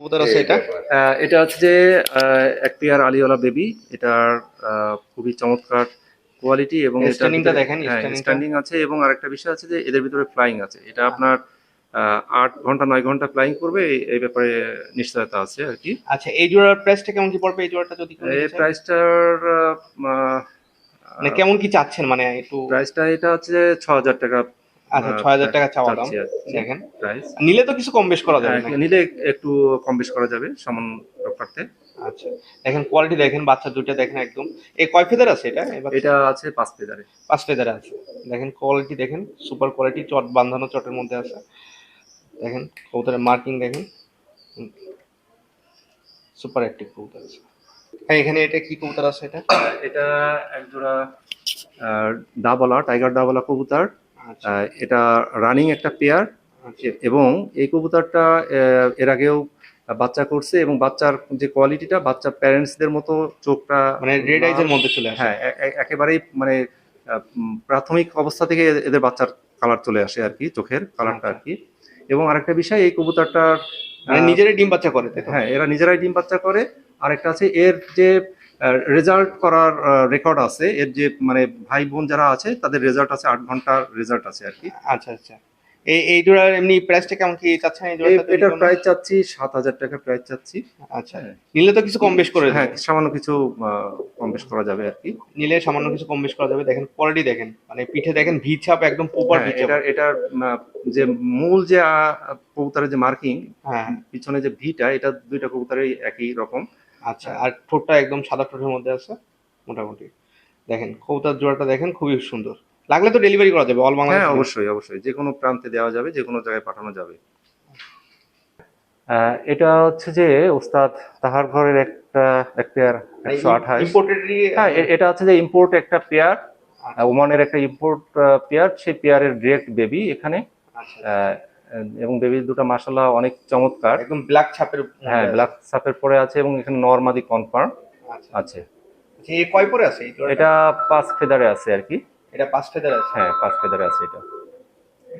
কবুতর আছে এটা। এটা হচ্ছে যে এক পেয়ার আলিওয়ালা বেবি। এটার খুবই চমৎকার কোয়ালিটি এবং এটার স্ট্যান্ডিংটা ভিতরে দেখেন, হ্যাঁ স্ট্যান্ডিংটা। স্ট্যান্ডিং আছে এবং আরেকটা বিষয় আছে যে এদের ভিতরে ফ্লাইং আছে। এটা আপনার 8 ঘন্টা 9 ঘন্টা ফ্লাইং করবে, এই ব্যাপারে নিশ্চয়তা আছে আর কি। আচ্ছা, এই জোড়ার প্রাইসটা কেমন কি পড়বে, এই জোড়াটা যদি কেউ এই নিতে চায়? প্রাইসটার মানে কেমন কি চাচ্ছেন, মানে একটু। প্রাইসটা এটা হচ্ছে যে 6,000 টাকা আচ্ছা, 6,000 টাকা চাওয়া দাম। চাচ্ছি আর কি দেখেন, প্রাইস। নিলে তো কিছু কম বেশ করা যাবে নাকি? নিলে একটু কম বেশ করা যাবে সামান্য রক্ষার্থে। আচ্ছা, দেখেন কোয়ালিটি দেখেন, বাচ্চা দুইটা দেখেন একদম। এই কয় ফেদার আছে এটা এবার? এটা আছে 5 ফেদারে। 5 ফেদার আছে। দেখেন কোয়ালিটি দেখেন, সুপার কোয়ালিটি, চট বাঁধানো চটের মধ্যে আছে। দেখেন কবুতরের মার্কিং দেখেন, সুপার অ্যাক্টিভ কবুতর আছে। হ্যাঁ, এখানে এটা কি কবুতর আছে এটা? এটা একজোড়া ডাবলা, টাইগার ডাবলা কবুতর। আচ্ছা এটা রানিং একটা পেয়ার আচ্ছা এবং এই কবুতরটা এর আগেও বাচ্চা করছে এবং বাচ্চার যে কোয়ালিটিটা বাচ্চা প্যারেন্টসদের মতো চোখটা মানে রেড আইজের মধ্যে চলে আসে। হ্যাঁ একেবারেই মানে প্রাথমিক অবস্থা থেকে এদের বাচ্চার কালার চলে আসে আর কি, চোখের কালারটা আচ্ছা। আর কি। এবং আরেকটা বিষয়, এই কবুতরটার মানে নিজেরাই ডিম বাচ্চা করে, তাই তো? হ্যাঁ এরা নিজেরাই ডিম বাচ্চা করে। আরেকটা আছে এর যে রেজাল্ট করার রেকর্ড আছে, এর যে মানে ভাই বোন যারা আছে তাদের রেজাল্ট আছে, 8 ঘন্টার রেজাল্ট আছে আর কি। আচ্ছা আচ্ছা। এই জোড়ার এমনি প্রাইসটা কেমন কি চাচ্ছেন এই জোড়াটা যদি এটার কেউ নেয়? প্রাইস চাচ্ছি 7,000 টাকা প্রাইস চাচ্ছি। আচ্ছা, হ্যাঁ নিলে তো কিছু কম বেশ করে হ্যাঁ দেবেন। সামান্য কিছু কম বেশ করা যাবে আর কি। নিলে সামান্য কিছু কম বেশ করা যাবে। দেখেন কোয়ালিটি দেখেন, মানে পিঠে দেখেন ভি ছাপ, একদম প্রপার হ্যাঁ ভি ছাপ। এটার যে মূল যে কবুতরের যে মার্কিং হ্যাঁ। পিছনে যে ভিটা, এটা দুইটা কবুতরের একই রকম। আচ্ছা, আর ঠোঁটটা একদম সাদা ঠোঁটের মধ্যে আছে মোটামুটি। দেখেন কবুতর জোড়াটা দেখেন, খুবই সুন্দর। লাগলে তো ডেলিভারি করা যাবে অল হ্যাঁ বাংলাদেশ। অবশ্যই অবশ্যই, যে কোনো প্রান্তে দেওয়া যাবে, যে কোনো জায়গায় পাঠানো যাবে। এটা হচ্ছে যে ওস্তাদ তাহার ঘরের একটা এক পেয়ার 128। ইম্পোর্টেডই। হ্যাঁ এটা হচ্ছে যে ইম্পোর্ট একটা পেয়ার, ওমানের একটা ইম্পোর্ট পেয়ার, সেই পেয়ারের ডিরেক্ট বেবি এখানে। আচ্ছা, আহ, এবং বেবি দুটো মাশাআল্লাহ অনেক চমৎকার। একদম ব্ল্যাক ছাপের হ্যাঁ মধ্যে ব্ল্যাক আছে। সাপের পরে আছে এবং এখানে নরমাদি কনফার্ম আচ্ছা আছে। আচ্ছা, এই কয় পরে আছে এই জোড়াটা? এটা 5 ফেদারে আছে আর কি। এটা 5 ফেদার আছে। হ্যাঁ 5 ফেদারে আছে এটা।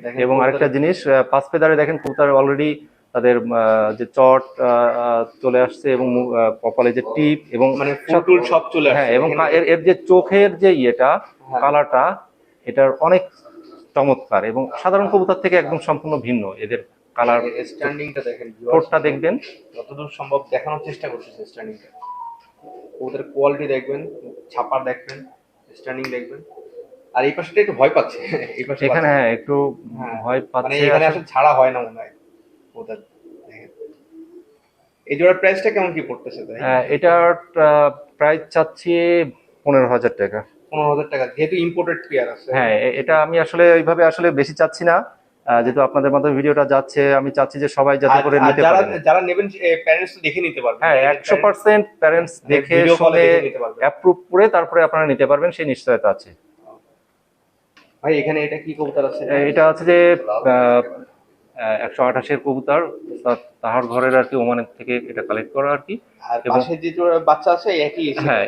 দেখেন এবং আরেকটা জিনিস, 5 ফেদারে দেখেন কবুতর অলরেডি তাদের যে চট চলে আসছে এবং কপালে যে টিপ এবং মানে ফুল সব চলে হ্যাঁ আসছে এবং এখানে। এর যে চোখের যে ইয়েটা হ্যাঁ। কালারটা, এটার অনেক চমৎকার এবং সাধারণ কবুতর থেকে একদম সম্পূর্ণ ভিন্ন এদের কালার। স্ট্যান্ডিংটা দেখেন, ঠোঁটটা দেখবেন। যতদূর সম্ভব দেখানোর চেষ্টা করতেছে স্ট্যান্ডিংটা। ওদের কোয়ালিটি দেখবেন, ছাপা দেখবেন, স্ট্যান্ডিং দেখবেন। আর এই পাশটা একটু ভয় পাচ্ছে এই পাশে এখানে বাচ্চা। হ্যাঁ একটু হ্যাঁ, ভয় মানে পাচ্ছে এখানে আসলে। আসলে ছাড়া হয় না মনে হয় ওদের। দেখেন এই জোড়ার প্রাইসটা কেমন কি পড়তেছে তাই? এটার প্রাইস চাচ্ছি 15,000 টাকা। 15,000 টাকা, যেহেতু ইম্পোর্টেড পেয়ার আছে। হ্যাঁ এটা আমি আসলে ওইভাবে আসলে বেশি চাচ্ছি না, যেহেতু আপনাদের মাধ্যমে ভিডিওটা যাচ্ছে, আমি চাচ্ছি যে সবাই যাতে আর করে আর নিতে যারা পারেন। যারা নেবেন প্যারেন্টস দেখে নিতে পারবেন। হ্যাঁ 100% প্যারেন্টস দেখে ভিডিও কলে শুনে দেখে নিতে পারবেন। অ্যাপ্রুভ করে তারপরে আপনারা নিতে পারবেন, সেই নিশ্চয়তা আছে। ভাই এখানে এটা কি কবুতর আছে? এটা হচ্ছে যে 128-এর কবুতর, তাহার ঘরের আর কি, ওমানের থেকে এটা কালেক্ট করা আর কি। আর এবং পাশে যে জোড়া বাচ্চা আছে একই এসে। হ্যাঁ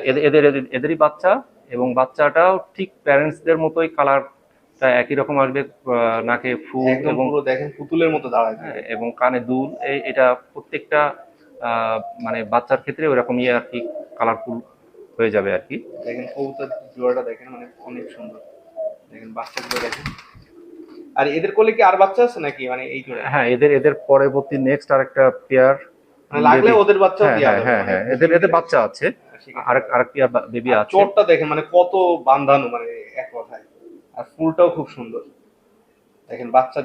এদেরই বাচ্চা এবং বাচ্চাটাও ঠিক প্যারেন্টসদের মতোই, কালারটা একই রকম আসবে, নাকে ফুল একদম এবং পুরো দেখেন পুতুলের মতো দাঁড়ায় থাকে। হ্যাঁ, এবং কানে দুল। এটা প্রত্যেকটা মানে বাচ্চার ক্ষেত্রে ওরকম ইয়ে আর কি, কালারফুল হয়ে যাবে আর কি। দেখেন কবুতর জোড়াটা দেখেন, মানে অনেক সুন্দর। দেখেন বাচ্চাগুলো দেখেন। আর এদের কোলে কি আর বাচ্চা আছে নাকি, মানে এই জোড়া? হ্যাঁ এদের পরবর্তী নেক্সট আরেকটা পেয়ার মানে লাগলে ওদের বাচ্চাও হ্যাঁ দেওয়া হ্যাঁ যাবে, হ্যাঁ মানে হ্যাঁ এদের বাচ্চা আছে, আরেক পেয়ার বেবি আর আছে। চোরটা দেখেন, মানে কত বান্ধানো, মানে এক কথায়। আর ফুলটাও খুব সুন্দর। দেখেন বাচ্চা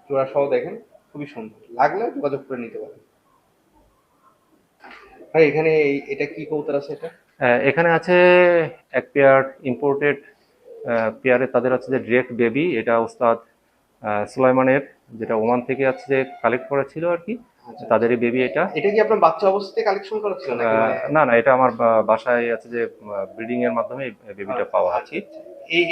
জোড়া সহ দেখেন, খুবই সুন্দর। লাগলে যোগাযোগ করে নিতে পারেন। ভাই এখানে এটা কি কবুতর আছে এটা? এখানে আছে এক পেয়ার ইম্পোর্টেড পেয়ারে, তাদের আছে যে ডিরেক্ট বেবি। এটা ওস্তাদ সুলাইমানের, যেটা ওমান থেকে আছে যে কালেক্ট করা ছিল আর কি, আচ্ছা। তাদেরই বেবি এটা। এটা কি আপনার বাচ্চা অবস্থায় কালেকশন করা ছিল নাকি, মানে? না না এটা আমার বাসায় আছে যে ব্রিডিং এর মাধ্যমে বেবিটা পাওয়া আর আচ্ছা কি। আচ্ছা।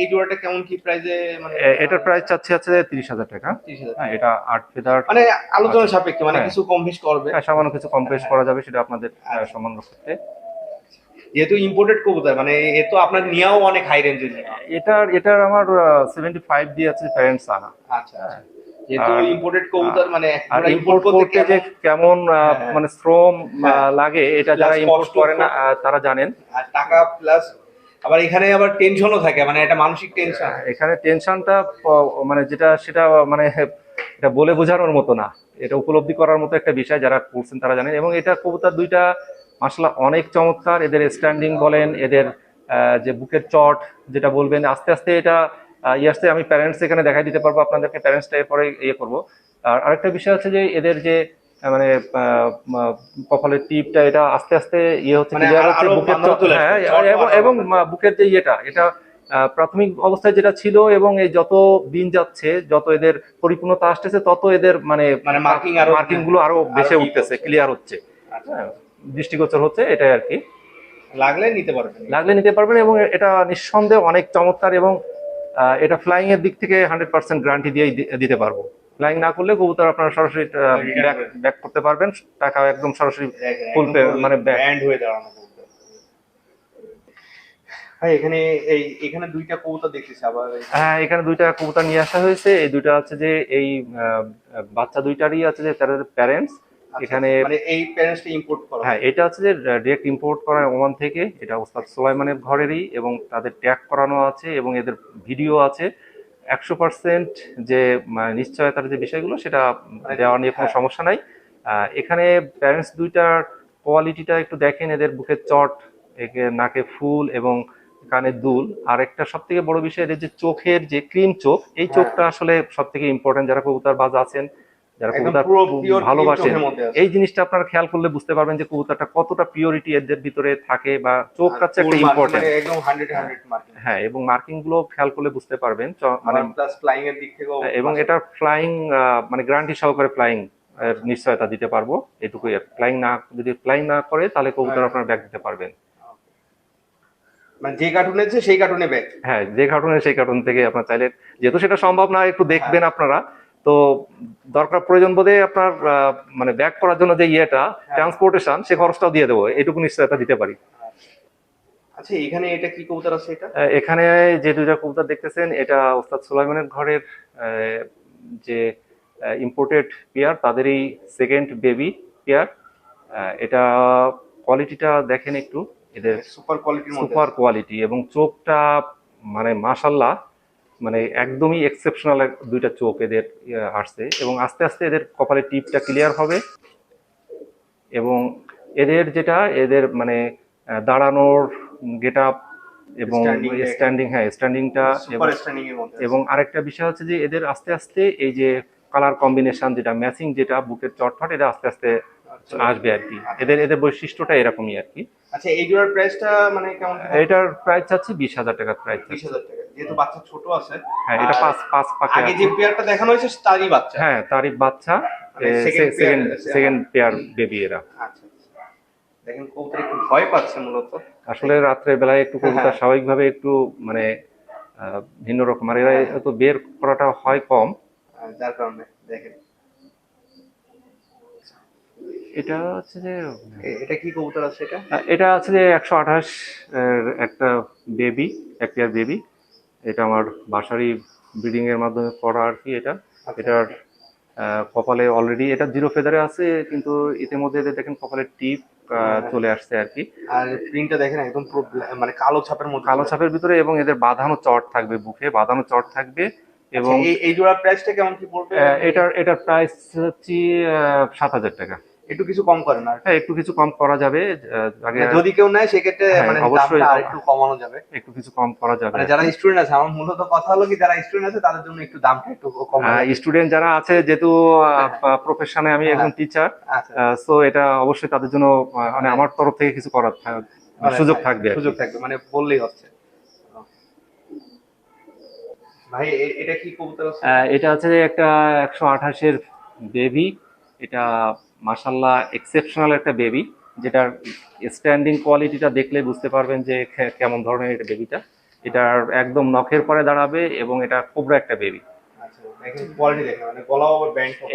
এই জোড়াটা কেমন কি প্রাইসে, মানে? এটার প্রাইস চাচ্ছি আছে 30,000 টাকা। 30,000। হ্যাঁ এটা 8 ফেদার। মানে আলোচনা সাপেক্ষে, মানে হ্যাঁ। কিছু কম বেশ করবে। হ্যাঁ সামান্য কিছু কম বেশ করা যাবে, সেটা আপনাদের আচ্ছা। সম্মান করতে। যেহেতু ইম্পোর্টেড কবুতর, মানে এ তো আপনার নিয়াও অনেক হাই রেঞ্জের নিয়া। এটার আমার 75 দিয়ে আছে প্যারেন্টস আনা। আচ্ছা আচ্ছা। যেহেতু আর ইম্পোর্টেড কবুতর মানে আর ওরা ইম্পোর্ট করতে করতে যে কেমন, কেমন হ্যাঁ, মানে শ্রম হ্যাঁ, লাগে এটা প্লাস যারা ইম্পোর্ট কষ্ট করে না তারা জানেন। আর টাকা প্লাস আবার এখানে আবার টেনশনও থাকে, মানে একটা মানসিক টেনশন। এখানে টেনশনটা মানে যেটা সেটা মানে এটা বলে বোঝানোর মতো না, এটা উপলব্ধি করার মতো একটা বিষয়, যারা করছেন তারা জানেন। এবং এটা কবুতর দুইটা মাশাআল্লাহ অনেক চমৎকার, এদের স্ট্যান্ডিং বলেন, এদের যে বুকের চট যেটা বলবেন, আস্তে আস্তে এটা আসতে আমি প্যারেন্টস এখানে দেখাই দিতে পারবো আপনাদেরকে, প্যারেন্টসটা এরপরে ইয়ে করবো। আর আরেকটা বিষয় হচ্ছে যে এদের যে মানে কপালের টিপটা এটা আস্তে আস্তে ইয়ে হচ্ছে, মানে ক্লিয়ার হচ্ছে আরো বুকের বাঁধানো চলে হ্যাঁ, আসবে, চট এবং আরো বুকের যে ইয়েটা এটা প্রাথমিক অবস্থায় যেটা ছিল এবং এই যত দিন যাচ্ছে, যত এদের পরিপূর্ণতা আসতেছে, তত এদের মানে মানে মার্কিং গুলো আরো বেশি deep উঠতেছে, হচ্ছে। ক্লিয়ার হচ্ছে, আচ্ছা, হ্যাঁ, দৃষ্টিগোচর হচ্ছে, এটাই আর কি। লাগলে নিতে পারবেন। লাগলে নিতে পারবেন এবং এটা নিঃসন্দেহে অনেক চমৎকার। এবং এটা ফ্লাইং এর দিক থেকে 100% গ্যারান্টি দিয়ে দিতে পারবো। ফ্লাইং না করলে কবুতর আপনারা সরাসরি ব্যাক করতে পারবেন, টাকা একদম সরাসরি ফুল মানে ব্যাক। ব্যান্ড হয়ে দাঁড়ানো কবুতর। ভাই এখানে এখানে দুইটা কবুতর দেখতেছি আবার। হ্যাঁ, এখানে দুইটা কবুতর নিয়ে আসা হয়েছে। এই দুইটা হচ্ছে যে এই বাচ্চা দুইটারই আছে যে তাদের প্যারেন্টস এখানে। মানে এই প্যারেন্টসটা ইম্পোর্ট করা? হ্যাঁ, এটা হচ্ছে যে ডিরেক্ট ইম্পোর্ট করা ওমান থেকে, এটা ওস্তাদ সুলাইমানের ঘরেরই, এবং তাদের ট্যাগ করানো আছে এবং এদের ভিডিও আছে। 100% যে নিশ্চয়তার যে বিষয়গুলো সেটা দেওয়া নিয়ে কোনো সমস্যা নাই। এখানে প্যারেন্টস দুইটার কোয়ালিটিটা একটু দেখেন, এদের বুকের চট, নাকে ফুল এবং কানের দুল। আর একটা সব থেকে বড় বিষয়, এদের যে চোখের যে ক্রিম চোখ, এই চোখটা আসলে সব থেকে ইম্পর্টেন্ট। যারা কবুতর বাজ আছেন, যারা কবুতর ভালোবাসেন, এই জিনিসটা আপনারা খেয়াল করলে বুঝতে পারবেন যে কবুতরটা কতটা পিওরিটি এদের ভিতরে থাকে, বা চোখটা হচ্ছে একটা ইম্পর্টেন্ট। একদম 100 মার্কিং। হ্যাঁ, এবং মার্কিং গুলো খেয়াল করলে বুঝতে পারবেন মানে প্লাস ফ্লাইং এর দিক থেকেও। এবং এটা ফ্লাইং মানে গ্যারান্টি সহকারে ফ্লাইং নিশ্চয়তা দিতে পারবো, এটুকুই। যদি ফ্লাইং না করে তাহলে কবুতর আপনারা ব্যাক দিতে পারবেন। মানে যে কার্টুনে আছে সেই কার্টুনে ব্যাক? হ্যাঁ, যে কার্টুনে সেই কার্টুন থেকে আপনার চাইলে, যেহেতু সেটা সম্ভব না, একটু দেখবেন আপনারা। তো দরকার প্রয়োজন বোধে আপনার মানে ব্যাক করার জন্য যে ইয়েটা ট্রান্সপোর্টেশন, সে খরচটাও দিয়ে দেবো, এটুকু নিশ্চয়তা দিতে পারি। আচ্ছা, এখানে এটা কি কবুতর আছে? এটা এখানে যে দুইটা কবুতর দেখতেছেন, এটা ওস্তাদ সুলাইমানের ঘরের যে ইম্পোর্টেড পেয়ার, তাদেরই সেকেন্ড বেবি পেয়ার। এটা কোয়ালিটিটা দেখেন একটু, এদের সুপার কোয়ালিটি, এবং চোখটা মানে মাশাল্লাহ, মানে একদমই এক্সেপশনাল দুইটা চোখ এদের আসছে। এবং আস্তে আস্তে এদের কপালের টিপটা ক্লিয়ার হবে, এবং এদের মানে দাঁড়ানোর গেট আপ এবং স্ট্যান্ডিং, হ্যাঁ স্ট্যান্ডিংটা। এবং আরেকটা বিষয় হচ্ছে যে এদের আস্তে আস্তে এই যে কালার কম্বিনেশন, যেটা ম্যাচিং, যেটা বুকের চটফট, এটা আস্তে আস্তে আসবে আর কি। এদের বৈশিষ্ট্যটা এরকমই আর কি। আচ্ছা, এই জোড়ার প্রাইসটা মানে কেমন? এটার প্রাইস চাচ্ছি 20,000 টাকা প্রাইস। 20,000 টাকা, যেহেতু বাচ্চা ছোট আছে। হ্যাঁ, এটা পাঁচ পাকে। আগে যে পেয়ারটা দেখানো হয়েছে তারই বাচ্চা? হ্যাঁ, তারই বাচ্চা, সেকেন্ড পেয়ার বেবি এরা। আচ্ছা, দেখেন কবুতর একটু ভয় পাচ্ছে মূলত। আসলে রাত্রের বেলায় একটু কবুতর স্বাভাবিকভাবে একটু মানে ভিন্ন রকম, আর এরা তো বের করাটা হয় কম, যার কারণে। দেখেন এটা হচ্ছে যে এটা কি কবুতর আছে? এটা আছে যে 128 একটা বেবি, এক পেয়ার বেবি। এটা আমার বাসারই ব্রিডিং এর মাধ্যমে পড়া আর কি। এটার কপালে অলরেডি এটা জিরো ফেদারে আছে, কিন্তু ইতিমধ্যে দেখেন কপালের টিপ চলে আসছে আর কি। আর প্রিন্টটা দেখেন একদম পুরো মানে কালো ছাপের মধ্যে, কালো ছাপের ভিতরে, এবং এদের বাঁধানো চট থাকবে, বুকে বাঁধানো চট থাকবে। এবং এই জোড়ার প্রাইসটা কেমন কি পড়বে? এটার প্রাইস হচ্ছে 7,000 টাকা। একটু কিছু কম করেন? আর হ্যাঁ, একটু কিছু কম করা যাবে। আগে যদি কেউ নেয় সেক্ষেত্রে মানে অবশ্যই দামটা একটু কমানো যাবে, একটু কিছু কম করা যাবে। মানে যারা স্টুডেন্ট আছে, আমার মূলত কথা হলো কি, যারা স্টুডেন্ট আছে তাদের জন্য একটু দামটা একটু কম। স্টুডেন্ট যারা আছে, যেহেতু প্রফেশনে আমি একজন টিচার, সো এটা অবশ্যই তাদের জন্য মানে আমার তরফ থেকে কিছু করার সুযোগ থাকবে, মানে বললেই হচ্ছে। ভাই এটা কি কবুতর আছে? এটা হচ্ছে একটা 128 এর বেবি। এটা মাশাআল্লাহ এক্সেপশনাল একটা বেবি, যেটার স্ট্যান্ডিং কোয়ালিটিটা দেখলে বুঝতে পারবেন যে কেমন ধরনের এটা বেবিটা। এটার একদম নখের পরে দাঁড়াবে, এবং এটা কোবরা একটা বেবি।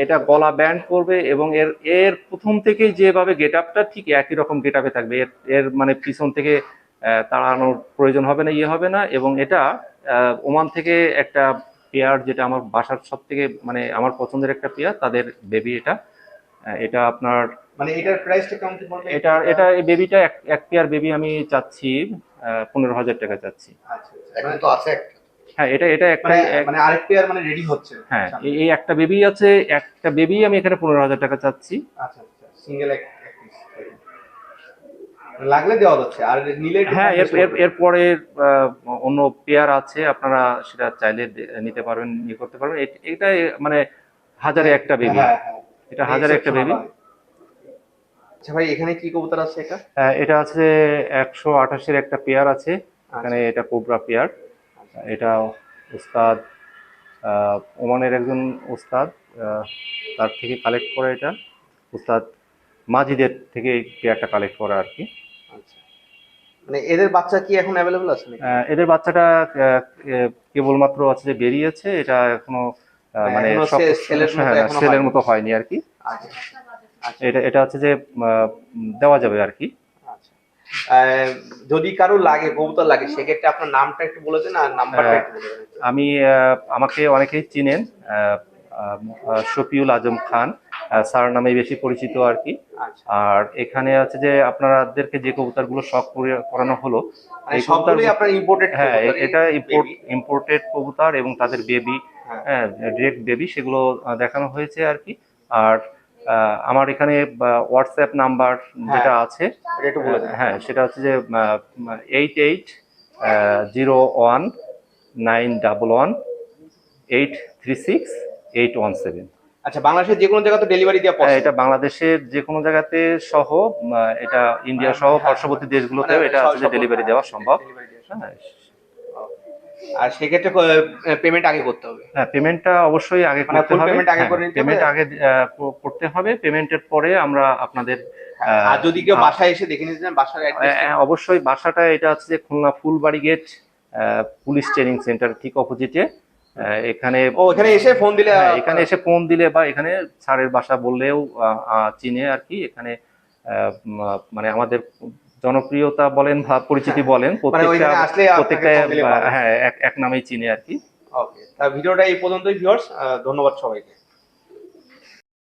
এটা গলা ব্যান্ড করবে, এবং এর প্রথম থেকে যেভাবে গেট আপটা, ঠিক একই রকম গেট আপে থাকবে। এর মানে পিছন থেকে তাড়ানোর প্রয়োজন হবে না, হবে না। এবং এটা ওমান থেকে একটা পেয়ার, যেটা আমার বাসার সব থেকে মানে আমার পছন্দের একটা পেয়ার, তাদের বেবি এটা। এটা আপনার মানে এটার প্রাইসটা কেমন কি পড়বে? এটা এটা এই বেবিটা এক পেয়ার বেবি আমি চাচ্ছি 15,000 টাকা চাচ্ছি। আচ্ছা এখন তো আছে একটা, হ্যাঁ, এটা এটা মানে একটাই মানে আরেক পেয়ার মানে রেডি হচ্ছে হ্যাঁ, সামনে। এই একটা বেবি আছে, একটা বেবি আমি এখানে 15,000 টাকা চাচ্ছি। আচ্ছা আচ্ছা, সিঙ্গেল এক পিস লাগলে দেওয়া যাচ্ছে, আর নিলে একটু হ্যাঁ, কম এর বেশি এর পড়বে। এরপরে অন্য পেয়ার আছে, আপনারা সেটা চাইলে নিতে পারবেন, ইয়ে করতে পারবেন। এটা মানে হাজারে একটা বেবি, হ্যাঁ হ্যাঁ, এটা হাজারে একটা exceptional বেবি। হয়। আচ্ছা ভাই, এখানে কি কবুতর আছে এটা? এটা আছে 128-এর একটা পেয়ার আছে এখানে, আচ্ছা এটা কোবরা পেয়ার। এটা উস্তাদ ওমানের একজন উস্তাদ, তার থেকে কালেক্ট করা এটা, উস্তাদ মাজিদের থেকে এই পেয়ারটা কালেক্ট করা আর কি। আচ্ছা, মানে এদের বাচ্চা কি এখন অ্যাভেলেবল আছে নাকি? এদের বাচ্চাটা কেবলমাত্র আছে যে বেরিয়েছে, এটা এখনো মানে এখনো সব সেলের মতো হ্যাঁ, এখনো সেলের হয়নি। মতো হয়নি আর কি। আচ্ছা আচ্ছা এটা হচ্ছে যে দেওয়া যাবে আর কি। আচ্ছা। যদি কারো লাগে, কবুতর লাগে, সেক্ষেত্রে আপনার নামটা একটু বলে দেন আর নাম্বারটা একটু বলে দেন। আমি আমাকে অনেকেই চিনেন, শফিউল আজম খান স্যার নামে বেশি পরিচিত আর কি। আচ্ছা, আর এখানে আছে যে আপনাদেরকে যে কবুতরগুলো শখ করানো হলো, মানে এই সবগুলোই কবুতর, আপনার ইম্পোর্টেড হ্যাঁ কবুতর? এটা ইম্পোর্টেড কবুতর এবং তাদের বেবি, হ্যাঁ হ্যাঁ ডিরেক্ট বেবি, সেগুলো দেখানো হয়েছে আর কি। আর আমার এখানে হোয়াটসঅ্যাপ নাম্বার যেটা আছে, এটা একটু বলে দেন। হ্যাঁ সেটা হচ্ছে যে 880111836817। আচ্ছা, বাংলাদেশের যে কোনো জায়গায় তো ডেলিভারি দেওয়া পসিবল? এটা বাংলাদেশের যে কোনো জায়গাতে সহ, এটা ইন্ডিয়া সহ পার্শ্ববর্তী দেশগুলোতেও এটা আছে যে ডেলিভারি দেওয়া সম্ভব। হ্যাঁ, আর সেক্ষেত্রে পেমেন্ট আগে করতে হবে? হ্যাঁ, পেমেন্টটা অবশ্যই আগে মানে করতে ফুল হবে। পেমেন্ট আগে করে নিতে হবে? পেমেন্ট আগে করতে হবে, পেমেন্টের পরে আমরা আপনাদের আর যদি কেউ বাসায় এসে দেখে নিতে চান, বাসার অ্যাড্রেস? অবশ্যই বাসাটা এটা আছে যে Khulna Phulbari gate police training centre ঠিক অপোজিটে। এখানে এখানে এসে ফোন দিলে? হ্যাঁ, এখানে এসে ফোন দিলে বা এখানে স্যারের বাসা বললেও চিনে আর কি। এখানে মানে আমাদের জনপ্রিয়তা বলেন বা পরিচিতি বলেন, প্রত্যেকটা হ্যাঁ এক নামেই চিনে আর কি। ওকে, ভিডিওটা এই পর্যন্তই ভিউয়ার্স, ধন্যবাদ সবাইকে।